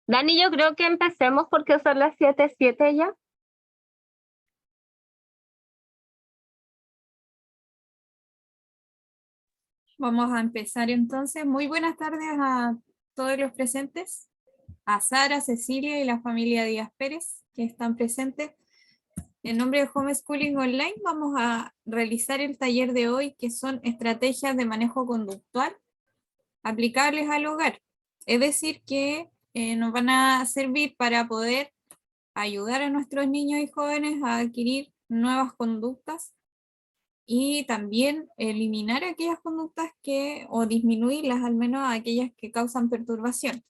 Dani, yo creo que empecemos porque son las 7:07 ya. Vamos a empezar entonces. Muy buenas tardes a todos los presentes, a Sara, Cecilia y la familia Díaz Pérez que están presentes. En nombre de Homeschooling Online vamos a realizar el taller de hoy, que son estrategias de manejo conductual aplicables al hogar. Es decir, que nos van a servir para poder ayudar a nuestros niños y jóvenes a adquirir nuevas conductas y también eliminar aquellas conductas o disminuirlas, al menos aquellas que causan perturbación.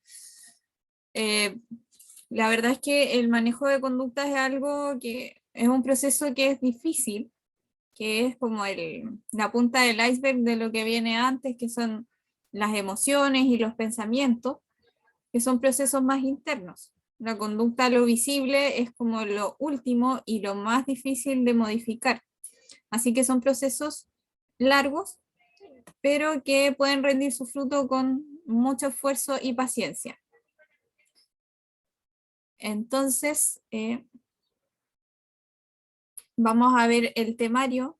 Eh, la verdad es que el manejo de conductas es algo que es un proceso que es difícil, que es como la punta del iceberg de lo que viene antes, que son las emociones y los pensamientos, que son procesos más internos. La conducta, lo visible, es como lo último y lo más difícil de modificar. Así que son procesos largos, pero que pueden rendir su fruto con mucho esfuerzo y paciencia. Entonces, vamos a ver el temario.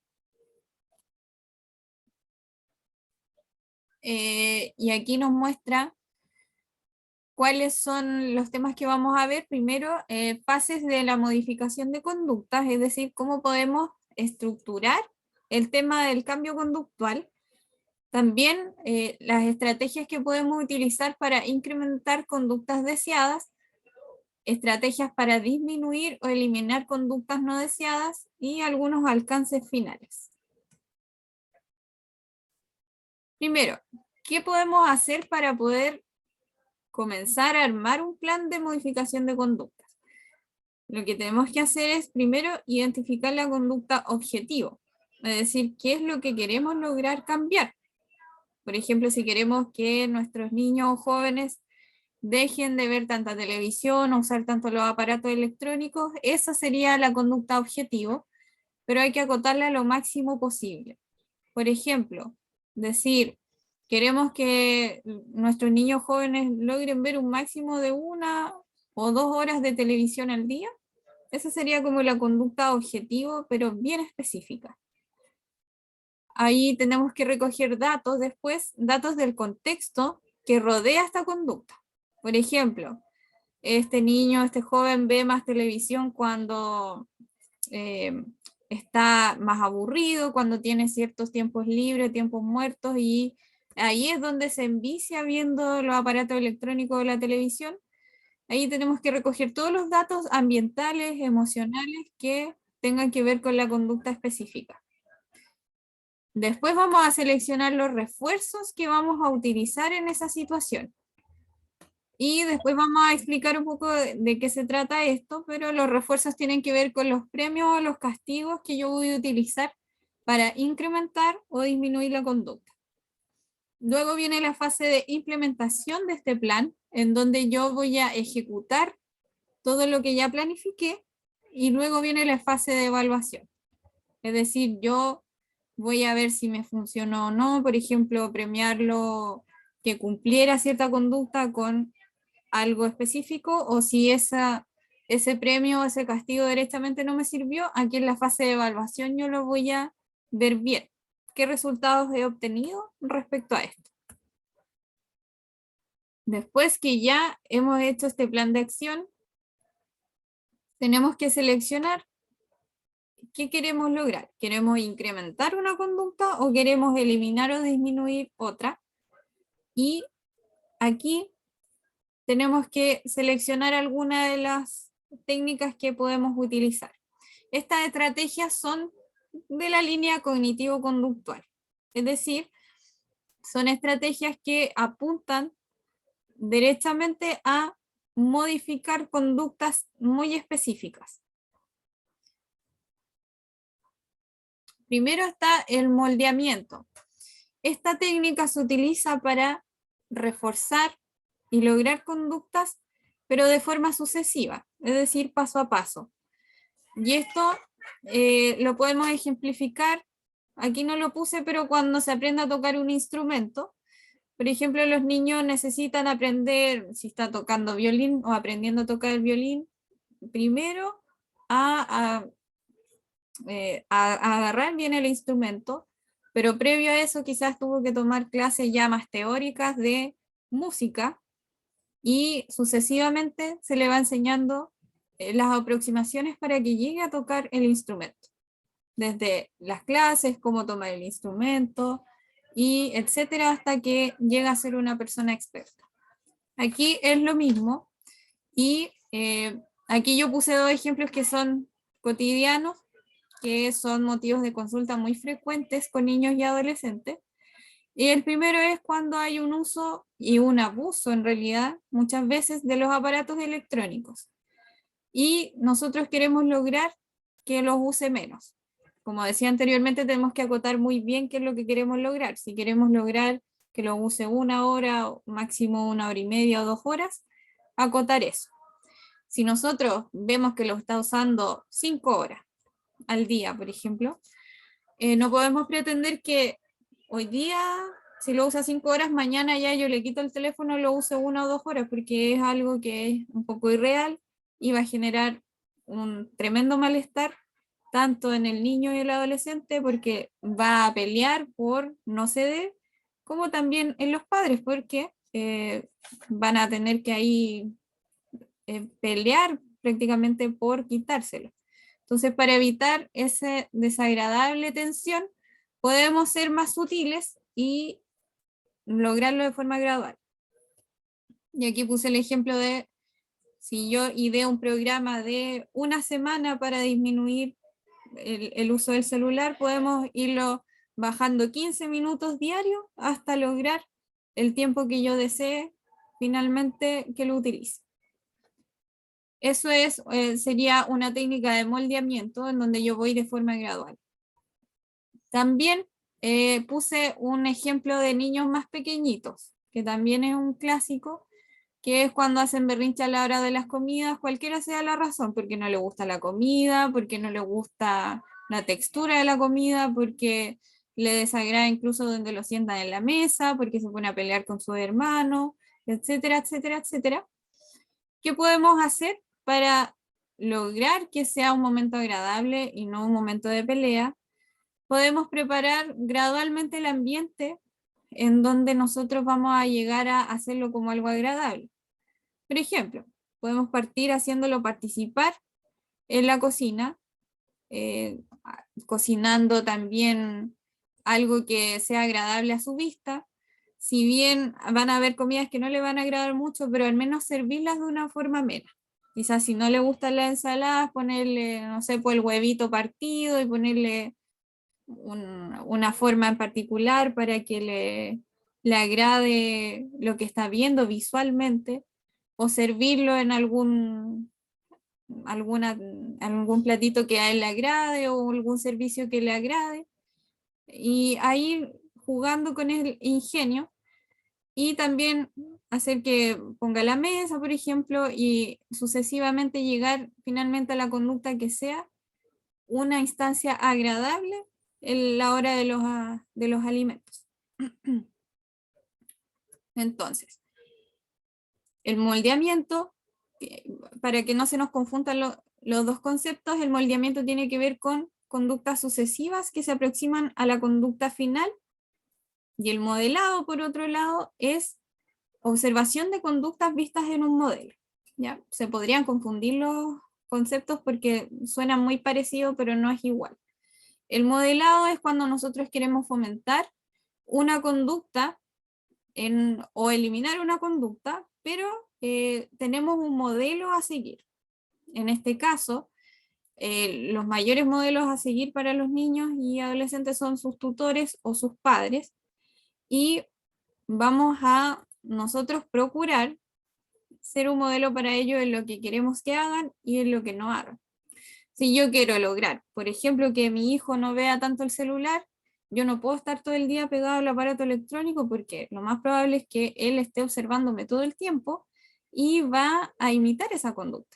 Y aquí nos muestra cuáles son los temas que vamos a ver. Primero, fases de la modificación de conductas, es decir, cómo podemos estructurar el tema del cambio conductual. También las estrategias que podemos utilizar para incrementar conductas deseadas, estrategias para disminuir o eliminar conductas no deseadas y algunos alcances finales. Primero, ¿qué podemos hacer para poder comenzar a armar un plan de modificación de conductas? Lo que tenemos que hacer es primero identificar la conducta objetivo, es decir, qué es lo que queremos lograr cambiar. Por ejemplo, si queremos que nuestros niños o jóvenes dejen de ver tanta televisión o usar tanto los aparatos electrónicos, esa sería la conducta objetivo, pero hay que acotarla lo máximo posible. Por ejemplo, decir, queremos que nuestros niños jóvenes logren ver un máximo de 1 o 2 horas de televisión al día. Esa sería como la conducta objetivo, pero bien específica. Ahí tenemos que recoger datos después, datos del contexto que rodea esta conducta. Por ejemplo, este niño, este joven ve más televisión cuando está más aburrido, cuando tiene ciertos tiempos libres, tiempos muertos, y ahí es donde se envicia viendo los aparatos electrónicos de la televisión. Ahí tenemos que recoger todos los datos ambientales, emocionales que tengan que ver con la conducta específica. Después vamos a seleccionar los refuerzos que vamos a utilizar en esa situación. Y después vamos a explicar un poco de qué se trata esto, pero los refuerzos tienen que ver con los premios o los castigos que yo voy a utilizar para incrementar o disminuir la conducta. Luego viene la fase de implementación de este plan, en donde yo voy a ejecutar todo lo que ya planifiqué, y luego viene la fase de evaluación. Es decir, yo voy a ver si me funcionó o no, por ejemplo, premiarlo que cumpliera cierta conducta con algo específico, o si ese premio o ese castigo directamente no me sirvió, aquí en la fase de evaluación yo lo voy a ver bien. ¿Qué resultados he obtenido respecto a esto? Después que ya hemos hecho este plan de acción, tenemos que seleccionar qué queremos lograr. ¿Queremos incrementar una conducta o queremos eliminar o disminuir otra? Y aquí tenemos que seleccionar alguna de las técnicas que podemos utilizar. Estas estrategias son de la línea cognitivo-conductual, es decir, son estrategias que apuntan derechamente a modificar conductas muy específicas. Primero está el moldeamiento. Esta técnica se utiliza para reforzar y lograr conductas, pero de forma sucesiva, es decir, paso a paso. Y esto lo podemos ejemplificar, aquí no lo puse, pero cuando se aprende a tocar un instrumento, Por ejemplo, los niños necesitan aprender, si está tocando violín o aprendiendo a tocar el violín, primero a, a agarrar bien el instrumento, pero previo a eso quizás tuvo que tomar clases ya más teóricas de música y sucesivamente se le va enseñando las aproximaciones para que llegue a tocar el instrumento, desde las clases, cómo tomar el instrumento, y etcétera, hasta que llega a ser una persona experta. Aquí es lo mismo, y aquí yo puse dos ejemplos que son cotidianos, que son motivos de consulta muy frecuentes con niños y adolescentes. Y el primero es cuando hay un uso y un abuso, en realidad, muchas veces de los aparatos electrónicos. Y nosotros queremos lograr que los use menos. Como decía anteriormente, tenemos que acotar muy bien qué es lo que queremos lograr. Si queremos lograr que lo use 1 hora, máximo 1 hora y media o 2 horas, acotar eso. Si nosotros vemos que lo está usando 5 horas al día, por ejemplo, no podemos pretender que hoy día, si lo usa 5 horas, mañana ya yo le quito el teléfono y lo use 1 o 2 horas, porque es algo que es un poco irreal y va a generar un tremendo malestar tanto en el niño y el adolescente, porque va a pelear por no ceder, como también en los padres, porque van a tener que ahí pelear prácticamente por quitárselo. Entonces, para evitar esa desagradable tensión, podemos ser más sutiles y lograrlo de forma gradual. Y aquí puse el ejemplo de si yo ideo un programa de una semana para disminuir el uso del celular, podemos irlo bajando 15 minutos diarios hasta lograr el tiempo que yo desee finalmente que lo utilice. Eso es, sería una técnica de moldeamiento en donde yo voy de forma gradual. También puse un ejemplo de niños más pequeñitos, que también es un clásico, que es cuando hacen berrinche a la hora de las comidas, cualquiera sea la razón, porque no le gusta la comida, porque no le gusta la textura de la comida, porque le desagrada incluso donde lo sientan en la mesa, porque se pone a pelear con su hermano, etcétera, etcétera, etcétera. ¿Qué podemos hacer para lograr que sea un momento agradable y no un momento de pelea? Podemos preparar gradualmente el ambiente en donde nosotros vamos a llegar a hacerlo como algo agradable. Por ejemplo, podemos partir haciéndolo participar en la cocina, cocinando también algo que sea agradable a su vista. Si bien van a haber comidas que no le van a agradar mucho, pero al menos servirlas de una forma amena. Quizás si no le gustan las ensaladas, ponerle, no sé, pues el huevito partido y ponerle una forma en particular para que le agrade lo que está viendo visualmente, o servirlo en algún platito que a él le agrade o algún servicio que le agrade. Y ahí jugando con el ingenio y también hacer que ponga la mesa, por ejemplo, y sucesivamente llegar finalmente a la conducta que sea una instancia agradable en la hora de los alimentos. Entonces, el moldeamiento, para que no se nos confundan los dos conceptos, el moldeamiento tiene que ver con conductas sucesivas que se aproximan a la conducta final, y el modelado, por otro lado, es observación de conductas vistas en un modelo. ¿Ya? Se podrían confundir los conceptos porque suenan muy parecidos, pero no es igual. El modelado es cuando nosotros queremos fomentar una conducta o eliminar una conducta, pero tenemos un modelo a seguir. En este caso, los mayores modelos a seguir para los niños y adolescentes son sus tutores o sus padres, y vamos a nosotros procurar ser un modelo para ellos en lo que queremos que hagan y en lo que no hagan. Si yo quiero lograr, por ejemplo, que mi hijo no vea tanto el celular, yo no puedo estar todo el día pegado al aparato electrónico, porque lo más probable es que él esté observándome todo el tiempo y va a imitar esa conducta.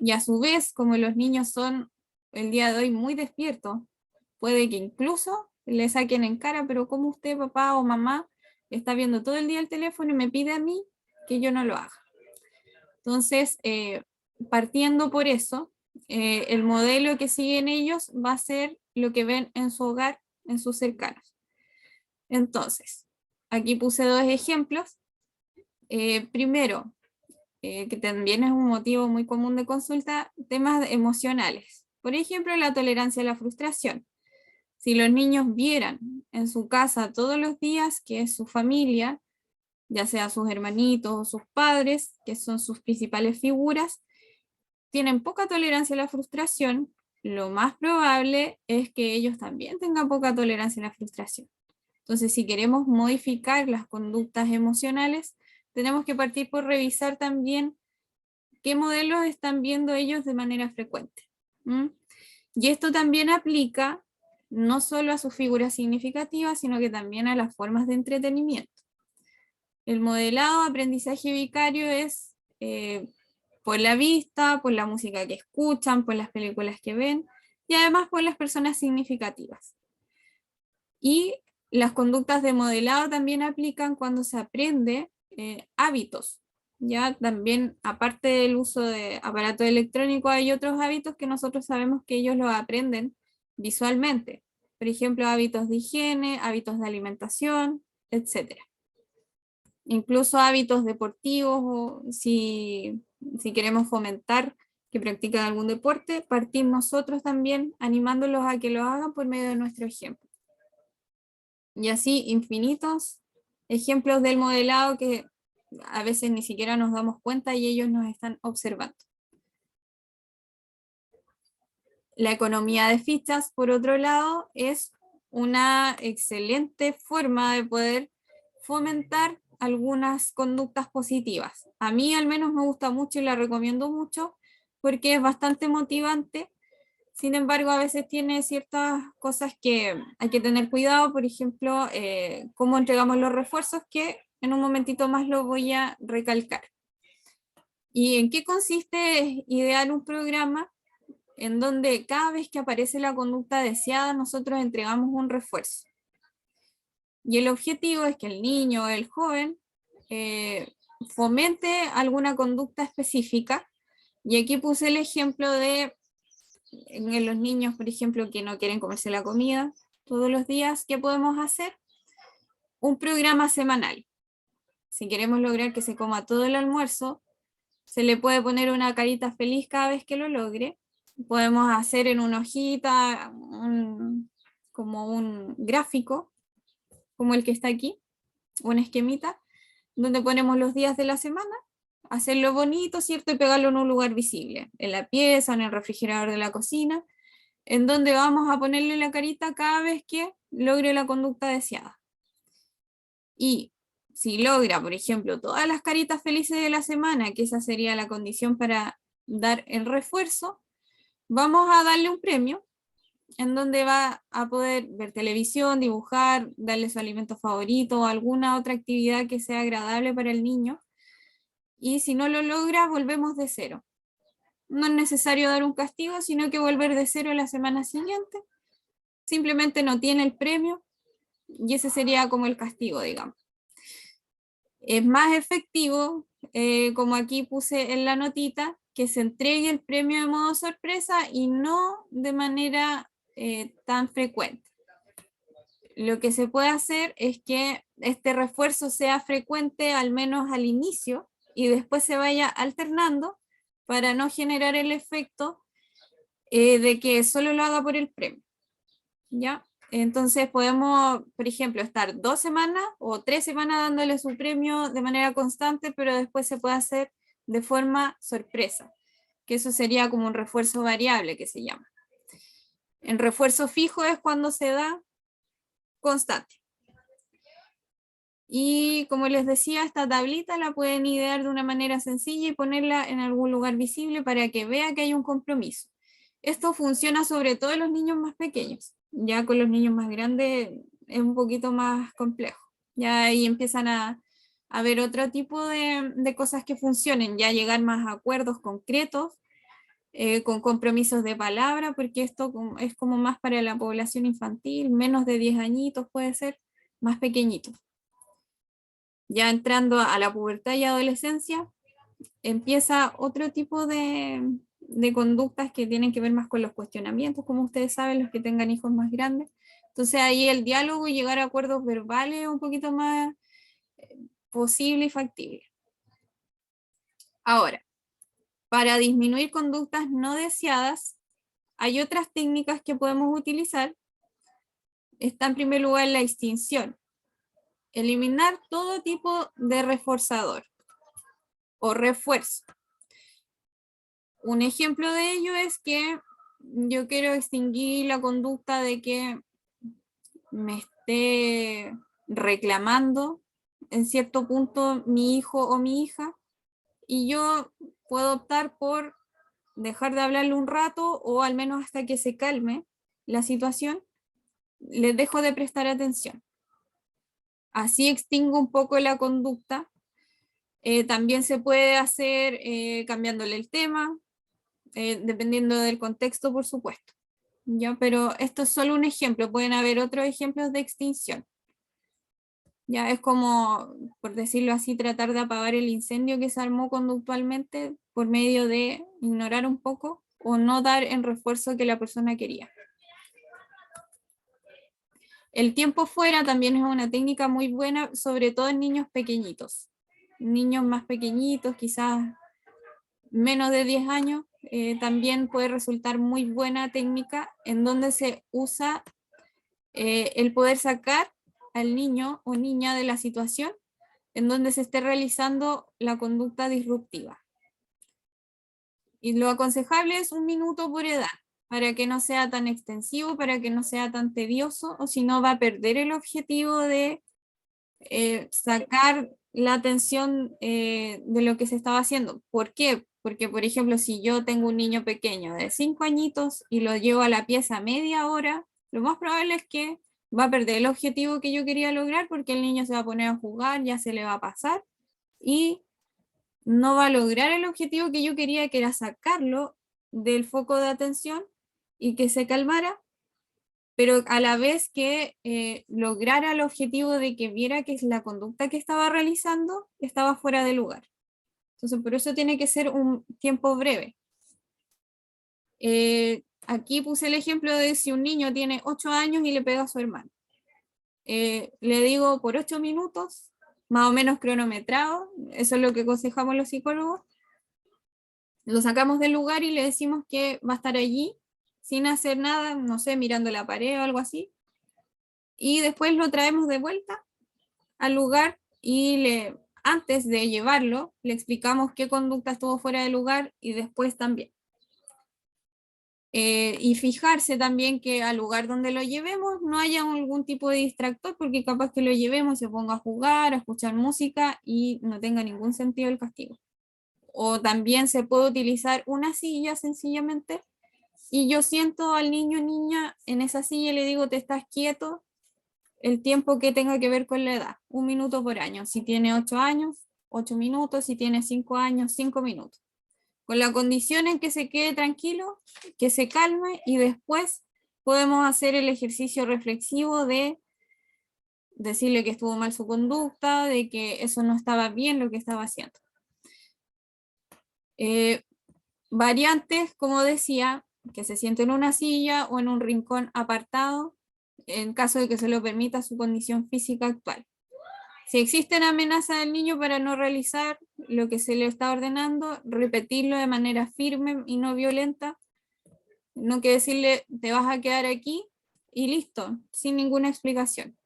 Y a su vez, como los niños son el día de hoy muy despiertos, puede que incluso le saquen en cara, pero ¿cómo usted, papá o mamá, está viendo todo el día el teléfono y me pide a mí que yo no lo haga. Entonces, partiendo por eso, el modelo que siguen ellos va a ser lo que ven en su hogar, en sus cercanos. Entonces, aquí puse dos ejemplos. Primero, que también es un motivo muy común de consulta, temas emocionales. Por ejemplo, la tolerancia a la frustración. Si los niños vieran en su casa todos los días que es su familia, ya sea sus hermanitos o sus padres, que son sus principales figuras, tienen poca tolerancia a la frustración, lo más probable es que ellos también tengan poca tolerancia a la frustración. Entonces, si queremos modificar las conductas emocionales, tenemos que partir por revisar también qué modelos están viendo ellos de manera frecuente. ¿Mm? Y esto también aplica no solo a sus figuras significativas, sino que también a las formas de entretenimiento. El modelado de aprendizaje vicario es por la vista, por la música que escuchan, por las películas que ven y además por las personas significativas. Y las conductas de modelado también aplican cuando se aprende hábitos. Ya también, aparte del uso de aparato electrónico, hay otros hábitos que nosotros sabemos que ellos los aprenden visualmente. Por ejemplo, hábitos de higiene, hábitos de alimentación, etc. Incluso hábitos deportivos, o si queremos fomentar que practiquen algún deporte, partir nosotros también animándolos a que lo hagan por medio de nuestro ejemplo. Y así infinitos ejemplos del modelado que a veces ni siquiera nos damos cuenta y ellos nos están observando. La economía de fichas, por otro lado, es una excelente forma de poder fomentar algunas conductas positivas. A mí al menos me gusta mucho y la recomiendo mucho porque es bastante motivante. Sin embargo, a veces tiene ciertas cosas que hay que tener cuidado, por ejemplo, cómo entregamos los refuerzos, que en un momentito más lo voy a recalcar. ¿Y en qué consiste idear un programa en donde cada vez que aparece la conducta deseada, nosotros entregamos un refuerzo? Y el objetivo es que el niño o el joven fomente alguna conducta específica. Y aquí puse el ejemplo de en los niños, por ejemplo, que no quieren comerse la comida todos los días. ¿Qué podemos hacer? Un programa semanal. Si queremos lograr que se coma todo el almuerzo, se le puede poner una carita feliz cada vez que lo logre. Podemos hacer en una hojita como un gráfico, como el que está aquí, una esquemita, donde ponemos los días de la semana, hacerlo bonito, ¿cierto? Y pegarlo en un lugar visible, en la pieza, en el refrigerador de la cocina, en donde vamos a ponerle la carita cada vez que logre la conducta deseada. Y si logra, por ejemplo, todas las caritas felices de la semana, que esa sería la condición para dar el refuerzo, vamos a darle un premio en donde va a poder ver televisión, dibujar, darle su alimento favorito o alguna otra actividad que sea agradable para el niño. Y si no lo logra, volvemos de cero. No es necesario dar un castigo, sino que volver de cero la semana siguiente. Simplemente no tiene el premio y ese sería como el castigo, digamos. Es más efectivo, como aquí puse en la notita, que se entregue el premio de modo sorpresa y no de manera tan frecuente. Lo que se puede hacer es que este refuerzo sea frecuente al menos al inicio y después se vaya alternando para no generar el efecto de que solo lo haga por el premio. ¿Ya? Entonces podemos, por ejemplo, estar 2 semanas o 3 semanas dándole su premio de manera constante, pero después se puede hacer de forma sorpresa, que eso sería como un refuerzo variable que se llama. El refuerzo fijo es cuando se da constante. Y como les decía, esta tablita la pueden idear de una manera sencilla y ponerla en algún lugar visible para que vea que hay un compromiso. Esto funciona sobre todo en los niños más pequeños. Ya con los niños más grandes es un poquito más complejo. Ya ahí empiezan a ver otro tipo de cosas que funcionen, ya llegar más a acuerdos concretos, con compromisos de palabra, porque esto es como más para la población infantil, menos de 10 añitos puede ser, más pequeñitos. Ya entrando a la pubertad y adolescencia, empieza otro tipo de conductas que tienen que ver más con los cuestionamientos, como ustedes saben, los que tengan hijos más grandes. Entonces ahí el diálogo y llegar a acuerdos verbales es un poquito más posible y factible. Ahora, para disminuir conductas no deseadas, hay otras técnicas que podemos utilizar. Está en primer lugar la extinción. Eliminar todo tipo de reforzador o refuerzo. Un ejemplo de ello es que yo quiero extinguir la conducta de que me esté reclamando en cierto punto mi hijo o mi hija, y yo puedo optar por dejar de hablarle un rato o al menos hasta que se calme la situación, les dejo de prestar atención. Así extingo un poco la conducta. También se puede hacer cambiándole el tema, dependiendo del contexto, por supuesto. ¿Ya? Pero esto es solo un ejemplo, pueden haber otros ejemplos de extinción. Ya es como, por decirlo así, tratar de apagar el incendio que se armó conductualmente por medio de ignorar un poco o no dar el refuerzo que la persona quería. El tiempo fuera también es una técnica muy buena, sobre todo en niños pequeñitos. Niños más pequeñitos, quizás menos de 10 años, también puede resultar muy buena técnica en donde se usa el poder sacar al niño o niña de la situación en donde se esté realizando la conducta disruptiva. Y lo aconsejable es 1 minuto por edad, para que no sea tan extensivo, para que no sea tan tedioso, o si no va a perder el objetivo de sacar la atención de lo que se estaba haciendo. ¿Por qué? Porque, por ejemplo, si yo tengo un niño pequeño de 5 añitos y lo llevo a la pieza media hora, lo más probable es que va a perder el objetivo que yo quería lograr, porque el niño se va a poner a jugar, ya se le va a pasar y no va a lograr el objetivo que yo quería, que era sacarlo del foco de atención y que se calmara, pero a la vez que lograra el objetivo de que viera que la conducta que estaba realizando estaba fuera de lugar. Entonces, por eso tiene que ser un tiempo breve. Aquí puse el ejemplo de si un niño tiene 8 años y le pega a su hermano. Le digo por 8 minutos, más o menos cronometrado, eso es lo que aconsejamos los psicólogos. Lo sacamos del lugar y le decimos que va a estar allí sin hacer nada, no sé, mirando la pared o algo así. Y después lo traemos de vuelta al lugar y antes de llevarlo, le explicamos qué conducta estuvo fuera de lugar y después también. Y fijarse también que al lugar donde lo llevemos no haya algún tipo de distractor, porque capaz que lo llevemos, se ponga a jugar, a escuchar música y no tenga ningún sentido el castigo. O también se puede utilizar una silla sencillamente y yo siento al niño o niña en esa silla y le digo, te estás quieto el tiempo que tenga que ver con la edad, 1 minuto por año. Si tiene 8 años, 8 minutos, si tiene 5 años, 5 minutos. Con la condición en que se quede tranquilo, que se calme y después podemos hacer el ejercicio reflexivo de decirle que estuvo mal su conducta, de que eso no estaba bien lo que estaba haciendo. Variantes, como decía, que se siente en una silla o en un rincón apartado, en caso de que se lo permita su condición física actual. Si existen amenazas del niño para no realizar lo que se le está ordenando, repetirlo de manera firme y no violenta, no que decirle te vas a quedar aquí y listo, sin ninguna explicación.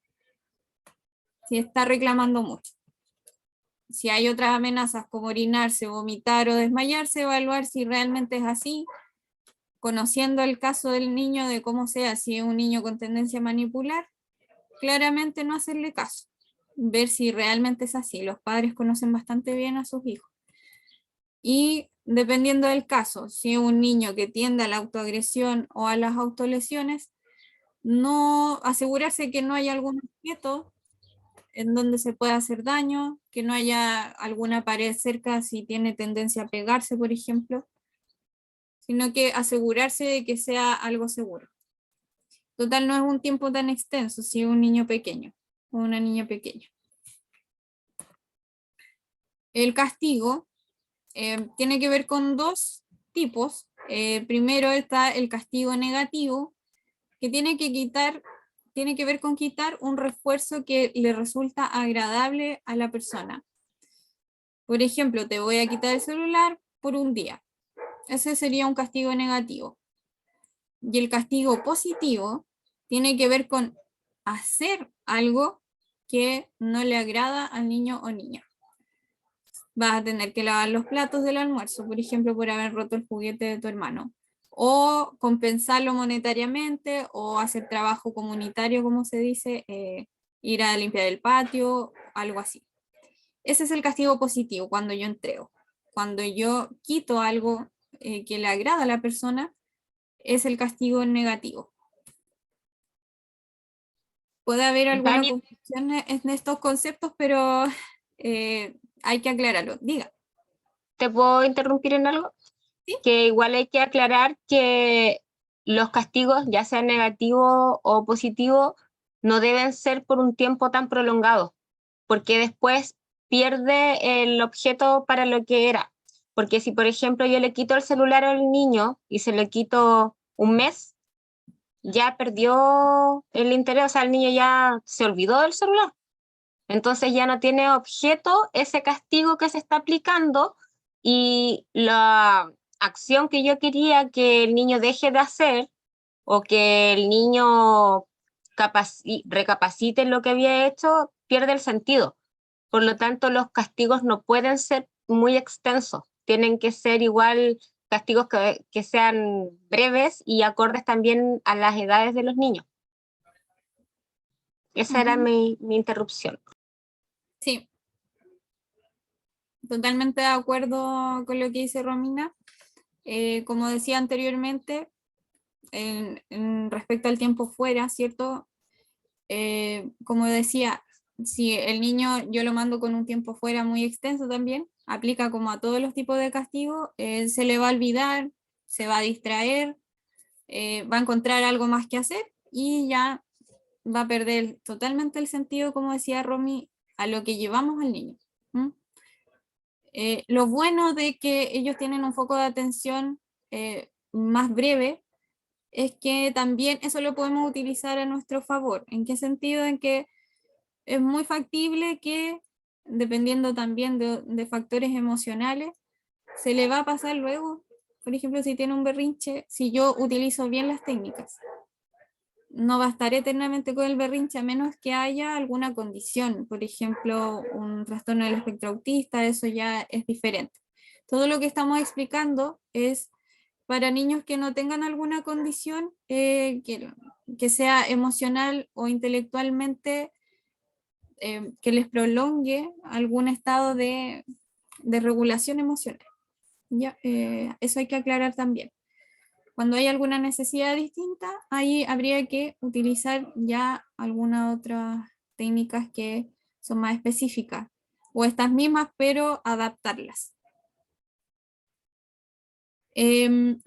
Si está reclamando mucho. Si hay otras amenazas como orinarse, vomitar o desmayarse, evaluar si realmente es así, conociendo el caso del niño de cómo sea, si es un niño con tendencia a manipular, claramente no hacerle caso, ver si realmente es así. Los padres conocen bastante bien a sus hijos. Y dependiendo del caso, si es un niño que tiende a la autoagresión o a las autolesiones, no asegurarse que no haya algún objeto en donde se pueda hacer daño, que no haya alguna pared cerca si tiene tendencia a pegarse, por ejemplo, sino que asegurarse de que sea algo seguro. Total, no es un tiempo tan extenso si es un niño pequeño o una niña pequeña. El castigo tiene que ver con dos tipos. Primero está el castigo negativo, que tiene que ver con quitar un refuerzo que le resulta agradable a la persona. Por ejemplo, te voy a quitar el celular por un día. Ese sería un castigo negativo. Y el castigo positivo tiene que ver con hacer algo que no le agrada al niño o niña. Vas a tener que lavar los platos del almuerzo, por ejemplo, por haber roto el juguete de tu hermano. O compensarlo monetariamente, o hacer trabajo comunitario, como se dice, ir a limpiar el patio, algo así. Ese es el castigo positivo, cuando yo entrego. Cuando yo quito algo que le agrada a la persona, es el castigo negativo. Puede haber alguna Dani, confusión en estos conceptos, pero hay que aclararlo. Diga. ¿te puedo interrumpir en algo? ¿Sí? Que igual hay que aclarar que los castigos, ya sean negativos o positivos, no deben ser por un tiempo tan prolongado, porque después pierde el objeto para lo que era. Porque si, por ejemplo, yo le quito el celular al niño y se le quito un mes, ya perdió el interés, o sea, el niño ya se olvidó del celular. Entonces ya no tiene objeto ese castigo que se está aplicando y la acción que yo quería que el niño deje de hacer o que el niño recapacite en lo que había hecho pierde el sentido. Por lo tanto, los castigos no pueden ser muy extensos, tienen que ser igual castigos que sean breves y acordes también a las edades de los niños. Esa era Ujú. mi interrupción. Sí, totalmente de acuerdo con lo que dice Romina. Como decía anteriormente, respecto al tiempo fuera, ¿cierto? Como decía, si el niño yo lo mando con un tiempo fuera muy extenso también, aplica como a todos los tipos de castigo, se le va a olvidar, se va a distraer, va a encontrar algo más que hacer y ya va a perder totalmente el sentido, como decía Romy, a lo que llevamos al niño. ¿Mm? Lo bueno de que ellos tienen un foco de atención más breve es que también eso lo podemos utilizar a nuestro favor. ¿En qué sentido? En que es muy factible que, dependiendo también de factores emocionales, se le va a pasar luego. Por ejemplo, si tiene un berrinche, si yo utilizo bien las técnicas, no va a estar eternamente con el berrinche a menos que haya alguna condición, por ejemplo, un trastorno del espectro autista, eso ya es diferente. Todo lo que estamos explicando es para niños que no tengan alguna condición que sea emocional o intelectualmente, que les prolongue algún estado de regulación emocional. Ya, eso hay que aclarar también. Cuando hay alguna necesidad distinta, ahí habría que utilizar ya algunas otras técnicas que son más específicas o estas mismas, pero adaptarlas.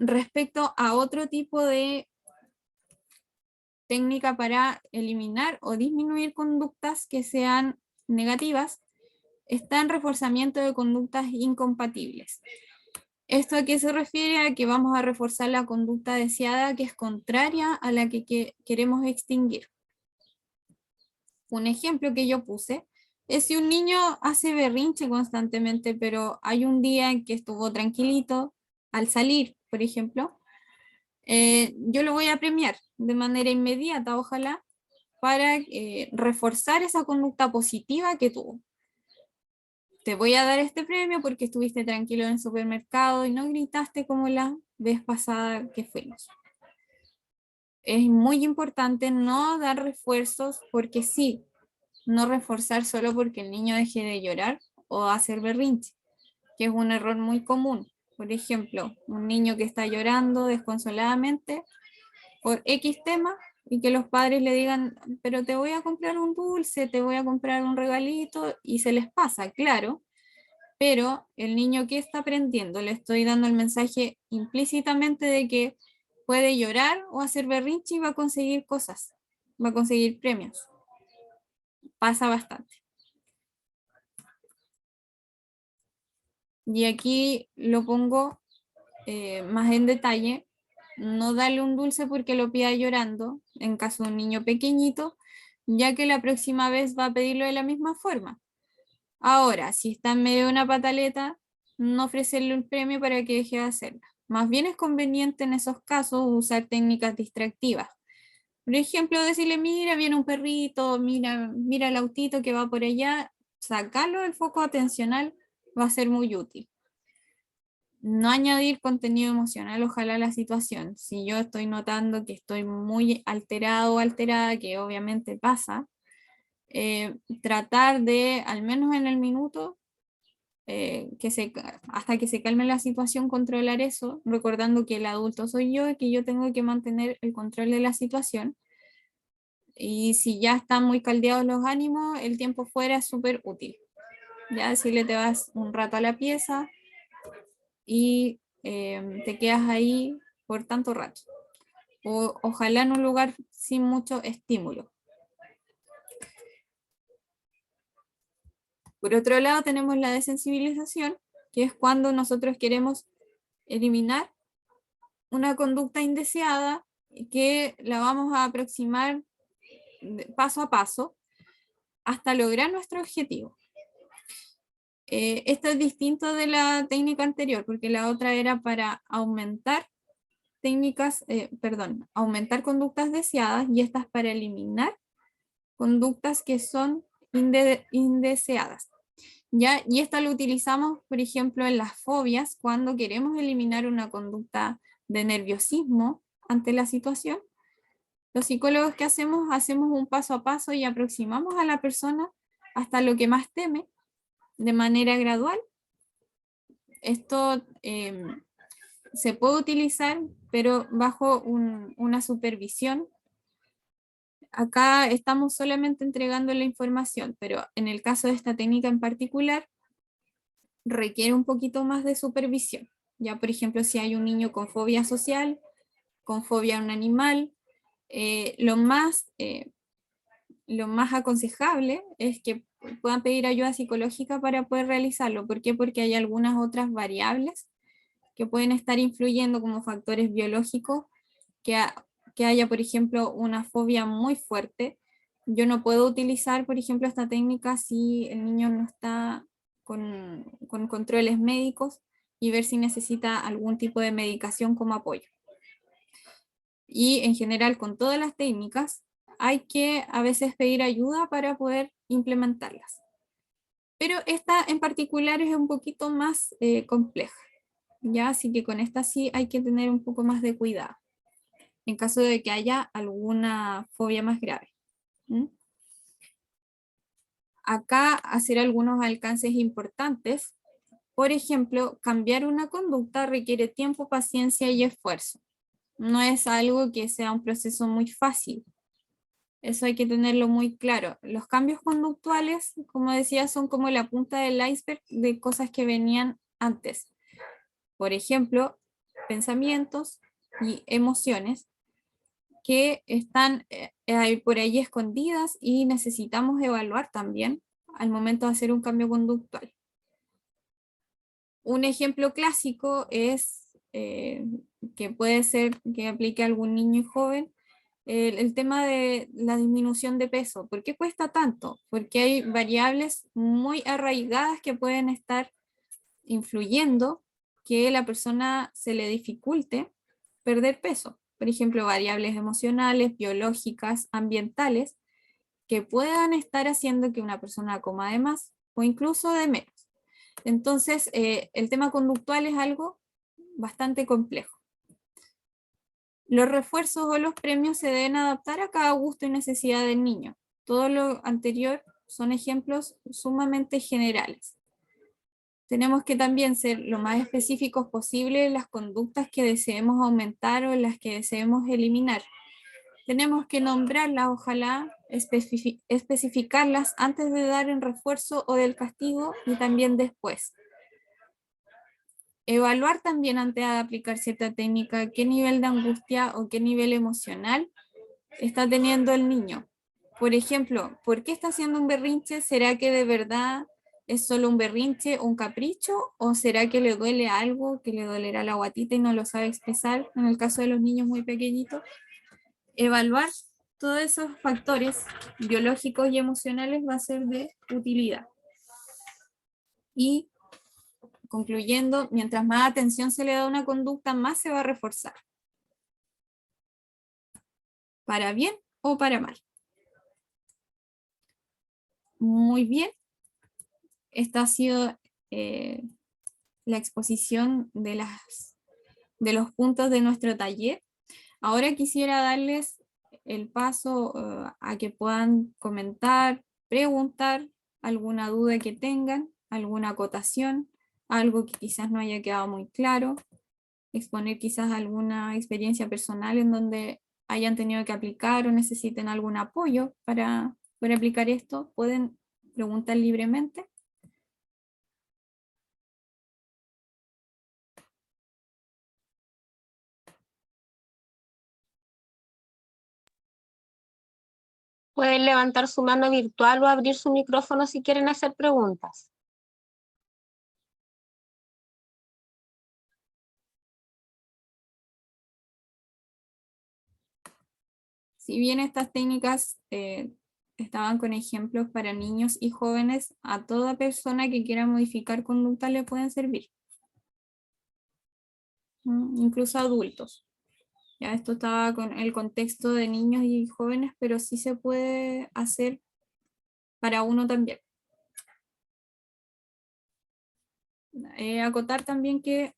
Respecto a otro tipo de técnica para eliminar o disminuir conductas que sean negativas, está en reforzamiento de conductas incompatibles. ¿Esto a qué se refiere? A que vamos a reforzar la conducta deseada que es contraria a la que queremos extinguir. Un ejemplo que yo puse es si un niño hace berrinche constantemente, pero hay un día en que estuvo tranquilito al salir, por ejemplo, yo lo voy a premiar de manera inmediata, ojalá, para reforzar esa conducta positiva que tuvo. Te voy a dar este premio porque estuviste tranquilo en el supermercado y no gritaste como la vez pasada que fuimos. Es muy importante no dar refuerzos porque sí, no reforzar solo porque el niño deje de llorar o hacer berrinche, que es un error muy común. Por ejemplo, un niño que está llorando desconsoladamente por X tema y que los padres le digan, pero te voy a comprar un dulce, te voy a comprar un regalito y se les pasa, claro, pero el niño que está aprendiendo, le estoy dando el mensaje implícitamente de que puede llorar o hacer berrinche y va a conseguir cosas, va a conseguir premios. Pasa bastante. Y aquí lo pongo más en detalle. No darle un dulce porque lo pida llorando, en caso de un niño pequeñito, ya que la próxima vez va a pedirlo de la misma forma. Ahora, si está en medio de una pataleta, no ofrecerle un premio para que deje de hacerla. Más bien es conveniente en esos casos usar técnicas distractivas. Por ejemplo, decirle, mira, viene un perrito, mira el autito que va por allá, sacarlo del foco atencional va a ser muy útil. No añadir contenido emocional, ojalá, a la situación. Si yo estoy notando que estoy muy alterado o alterada, que obviamente pasa, tratar de, al menos en el minuto, hasta que se calme la situación, controlar eso, recordando que el adulto soy yo y que yo tengo que mantener el control de la situación. Y si ya están muy caldeados los ánimos, el tiempo fuera es súper útil. Ya decirle, te vas un rato a la pieza y te quedas ahí por tanto rato. O ojalá en un lugar sin mucho estímulo. Por otro lado, tenemos la desensibilización, que es cuando nosotros queremos eliminar una conducta indeseada que la vamos a aproximar paso a paso hasta lograr nuestro objetivo. Esto es distinto de la técnica anterior, porque la otra era para aumentar aumentar conductas deseadas, y esta es para eliminar conductas que son indeseadas. ¿Ya? Y esta lo utilizamos, por ejemplo, en las fobias, cuando queremos eliminar una conducta de nerviosismo ante la situación. Los psicólogos, ¿qué hacemos? Hacemos un paso a paso y aproximamos a la persona hasta lo que más teme de manera gradual. Esto se puede utilizar, pero bajo una supervisión. Acá estamos solamente entregando la información, pero en el caso de esta técnica en particular, requiere un poquito más de supervisión. Ya, por ejemplo, si hay un niño con fobia social, con fobia a un animal, lo más aconsejable es que puedan pedir ayuda psicológica para poder realizarlo. ¿Por qué? Porque hay algunas otras variables que pueden estar influyendo como factores biológicos, que haya, por ejemplo, una fobia muy fuerte. Yo no puedo utilizar, por ejemplo, esta técnica si el niño no está con controles médicos, y ver si necesita algún tipo de medicación como apoyo. Y en general, con todas las técnicas, hay que a veces pedir ayuda para poder implementarlas. Pero esta en particular es un poquito más compleja, ¿ya? Así que con esta sí hay que tener un poco más de cuidado, en caso de que haya alguna fobia más grave. ¿Mm? Acá hacer algunos alcances importantes. Por ejemplo, cambiar una conducta requiere tiempo, paciencia y esfuerzo. No es algo que sea un proceso muy fácil. Eso hay que tenerlo muy claro. Los cambios conductuales, como decía, son como la punta del iceberg de cosas que venían antes. Por ejemplo, pensamientos y emociones que están por ahí escondidas y necesitamos evaluar también al momento de hacer un cambio conductual. Un ejemplo clásico es que puede ser que aplique a algún niño y joven, el tema de la disminución de peso. ¿Por qué cuesta tanto? Porque hay variables muy arraigadas que pueden estar influyendo que la persona se le dificulte perder peso. Por ejemplo, variables emocionales, biológicas, ambientales, que puedan estar haciendo que una persona coma de más o incluso de menos. Entonces, el tema conductual es algo bastante complejo. Los refuerzos o los premios se deben adaptar a cada gusto y necesidad del niño. Todo lo anterior son ejemplos sumamente generales. Tenemos que también ser lo más específicos posible en las conductas que deseemos aumentar o las que deseemos eliminar. Tenemos que nombrarlas, ojalá especificarlas antes de dar el refuerzo o del castigo, y también después. Evaluar también antes de aplicar cierta técnica qué nivel de angustia o qué nivel emocional está teniendo el niño. Por ejemplo, ¿por qué está haciendo un berrinche? ¿Será que de verdad ¿Es solo un berrinche, un capricho? ¿O será que le duele algo, que le dolerá la guatita y no lo sabe expresar? En el caso de los niños muy pequeñitos, evaluar todos esos factores biológicos y emocionales va a ser de utilidad. Y concluyendo, mientras más atención se le da a una conducta, más se va a reforzar. Para bien o para mal. Muy bien. Esta ha sido la exposición de los puntos de nuestro taller. Ahora quisiera darles el paso a que puedan comentar, preguntar alguna duda que tengan, alguna acotación, algo que quizás no haya quedado muy claro, exponer quizás alguna experiencia personal en donde hayan tenido que aplicar o necesiten algún apoyo para poder aplicar esto. Pueden preguntar libremente. Pueden levantar su mano virtual o abrir su micrófono si quieren hacer preguntas. Si bien estas técnicas estaban con ejemplos para niños y jóvenes, a toda persona que quiera modificar conducta le pueden servir. Incluso adultos. Ya esto estaba con el contexto de niños y jóvenes, pero sí se puede hacer para uno también. Acotar también que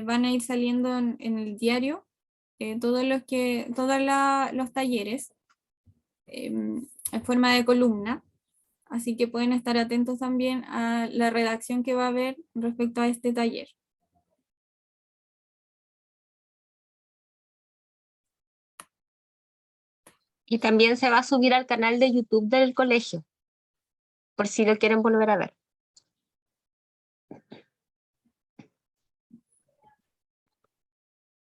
van a ir saliendo en el diario todos los talleres en forma de columna, así que pueden estar atentos también a la redacción que va a haber respecto a este taller. Y también se va a subir al canal de YouTube del colegio, por si lo quieren volver a ver.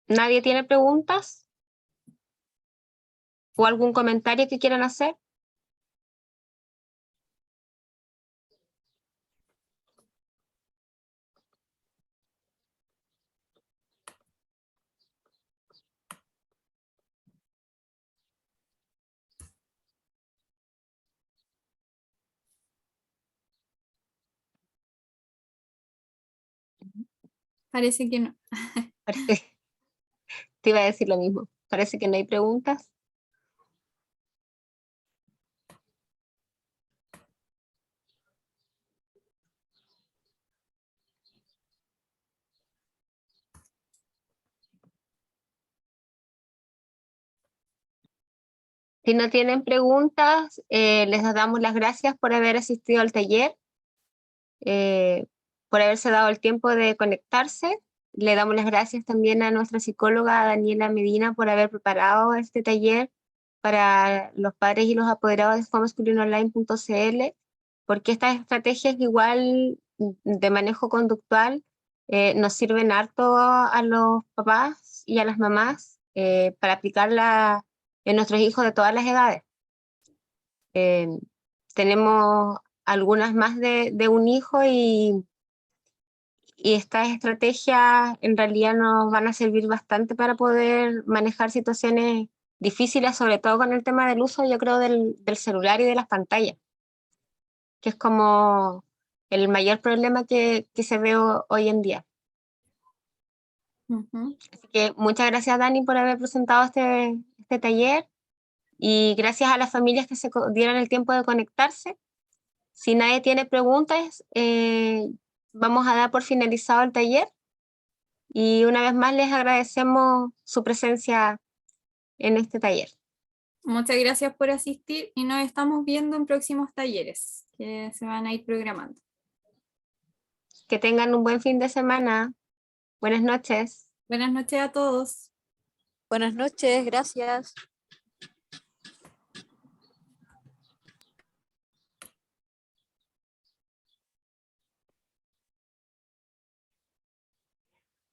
¿Nadie tiene preguntas? ¿O algún comentario que quieran hacer? Parece que no. Parece, te iba a decir lo mismo. Parece que no hay preguntas. Si no tienen preguntas, les damos las gracias por haber asistido al taller, por haberse dado el tiempo de conectarse. Le damos las gracias también a nuestra psicóloga Daniela Medina por haber preparado este taller para los padres y los apoderados de homeschoolingonline.cl, porque estas estrategias igual de manejo conductual nos sirven harto a los papás y a las mamás para aplicarla en nuestros hijos de todas las edades. Tenemos algunas más de un hijo y estas estrategias en realidad nos van a servir bastante para poder manejar situaciones difíciles, sobre todo con el tema del uso, yo creo, del celular y de las pantallas, que es como el mayor problema que se ve hoy en día. Así que muchas gracias, Dani, por haber presentado este taller, y gracias a las familias que se dieron el tiempo de conectarse. Si nadie tiene preguntas, vamos a dar por finalizado el taller, y una vez más les agradecemos su presencia en este taller. Muchas gracias por asistir y nos estamos viendo en próximos talleres que se van a ir programando. Que tengan un buen fin de semana. Buenas noches. Buenas noches a todos. Buenas noches, gracias.